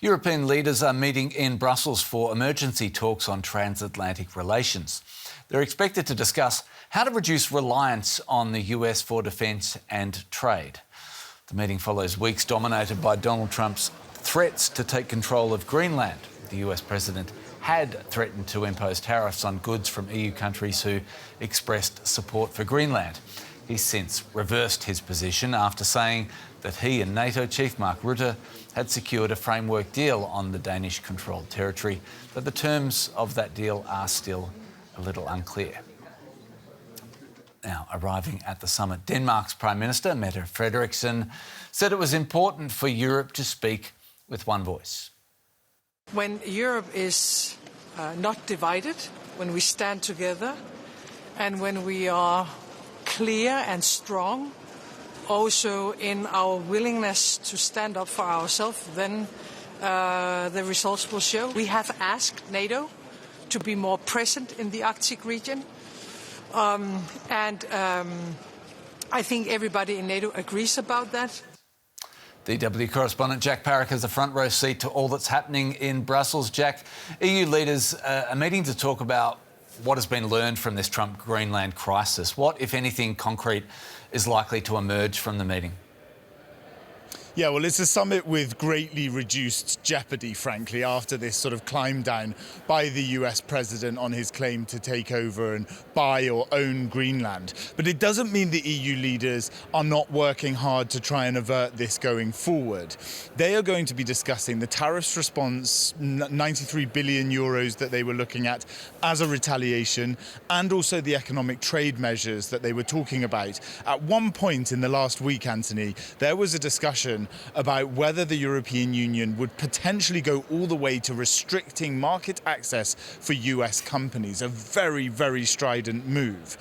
European leaders are meeting in Brussels for emergency talks on transatlantic relations. They're expected to discuss how to reduce reliance on the US for defence and trade. The meeting follows weeks dominated by Donald Trump's threats to take control of Greenland. The US president had threatened to impose tariffs on goods from EU countries who expressed support for Greenland. He's since reversed his position after saying that he and NATO Chief Mark Rutte had secured a framework deal on the Danish-controlled territory, but the terms of that deal are still a little unclear. Now, arriving at the summit, Denmark's Prime Minister, Mette Frederiksen, said it was important for Europe to speak with one voice. When Europe is not divided, when we stand together, and when we are clear and strong, also in our willingness to stand up for ourselves, then the results will show. We have asked NATO to be more present in the Arctic region, and I think everybody in NATO agrees about that. DW correspondent Jack Parrick has a front row seat to all that's happening in Brussels. Jack, EU leaders are meeting to talk about what has been learned from this Trump-Greenland crisis. What, if anything, concrete is likely to emerge from the meeting? Yeah, well, it's a summit with greatly reduced jeopardy, frankly, after this sort of climb down by the US president on his claim to take over and buy or own Greenland. But it doesn't mean the EU leaders are not working hard to try and avert this going forward. They are going to be discussing the tariffs response, 93 billion euros that they were looking at as a retaliation, and also the economic trade measures that they were talking about. At one point in the last week, Anthony, there was a discussion about whether the European Union would potentially go all the way to restricting market access for US companies, a very, very strident move.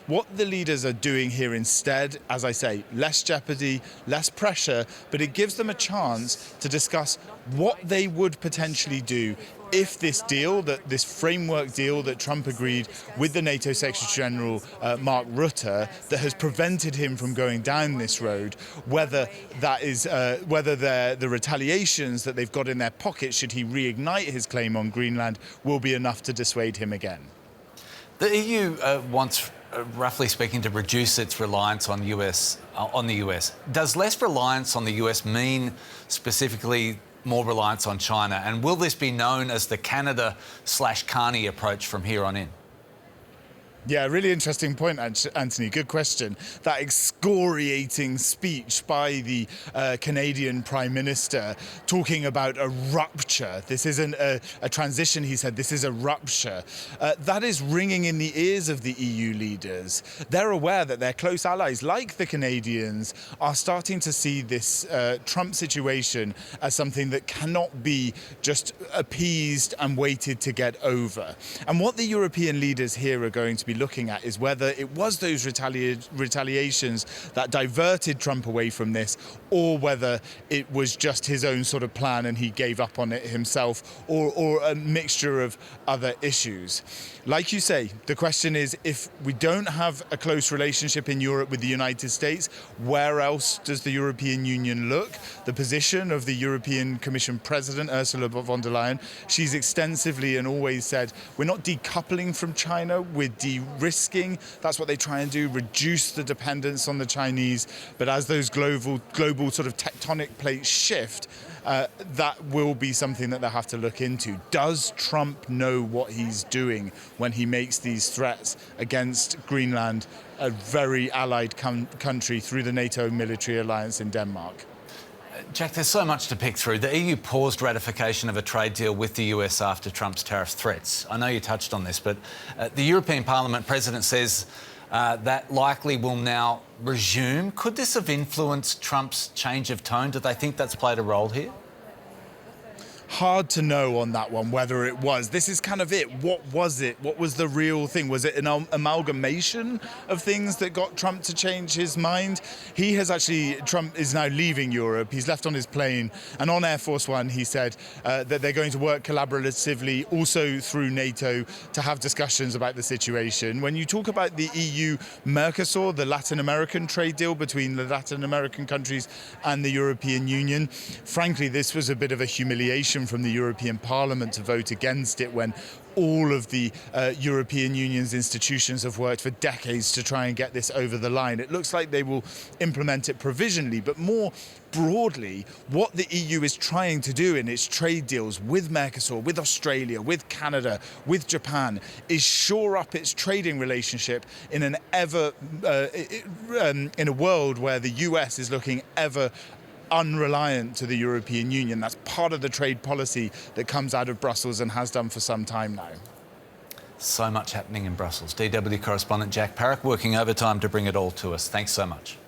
What the leaders are doing here instead, as I say, less jeopardy, less pressure, but it gives them a chance to discuss what they would potentially do if this deal, this framework deal that Trump agreed with the NATO Secretary General Mark Rutte, that has prevented him from going down this road, whether that is whether the retaliations that they've got in their pocket should he reignite his claim on Greenland will be enough to dissuade him again. The EU wants, roughly speaking, to reduce its reliance on the US. Does less reliance on the US mean specifically more reliance on China? And will this be known as the Canada/Carney approach from here on in? Yeah, really interesting point, Anthony. Good question. That excoriating speech by the Canadian Prime Minister talking about a rupture. This isn't a transition, he said. This is a rupture. That is ringing in the ears of the EU leaders. They're aware that their close allies, like the Canadians, are starting to see this Trump situation as something that cannot be just appeased and waited to get over. And what the European leaders here are going to be looking at is whether it was those retaliations that diverted Trump away from this, or whether it was just his own sort of plan and he gave up on it himself, or a mixture of other issues. Like you say, the question is, if we don't have a close relationship in Europe with the United States, where else does the European Union look? The position of the European Commission President, Ursula von der Leyen, she's extensively and always said, we're not decoupling from China, we're de-risking. That's what they try and do, reduce the dependence on the Chinese. But as those global sort of tectonic plates shift, that will be something that they'll have to look into. Does Trump know what he's doing when he makes these threats against Greenland, a very allied country through the NATO military alliance in Denmark? Jack, there's so much to pick through. The EU paused ratification of a trade deal with the US after Trump's tariff threats. I know you touched on this, but the European Parliament president says that likely will now resume. Could this have influenced Trump's change of tone? Do they think that's played a role here? hard to know on that one whether it was. This is kind of it. What was it? What was the real thing? Was it an amalgamation of things that got Trump to change his mind? Trump is now leaving Europe. He's left on his plane, and on Air Force One he said that they're going to work collaboratively also through NATO to have discussions about the situation. When you talk about the EU-Mercosur, the Latin American trade deal between the Latin American countries and the European Union, frankly, this was a bit of a humiliation from the European Parliament to vote against it when all of the European Union's institutions have worked for decades to try and get this over the line. It looks like they will implement it provisionally, but more broadly, what the EU is trying to do in its trade deals with Mercosur, with Australia, with Canada, with Japan, is shore up its trading relationship in in a world where the US is looking ever unreliant to the European Union. That's part of the trade policy that comes out of Brussels and has done for some time now. So much happening in Brussels. DW correspondent Jack Parrock working overtime to bring it all to us. Thanks so much.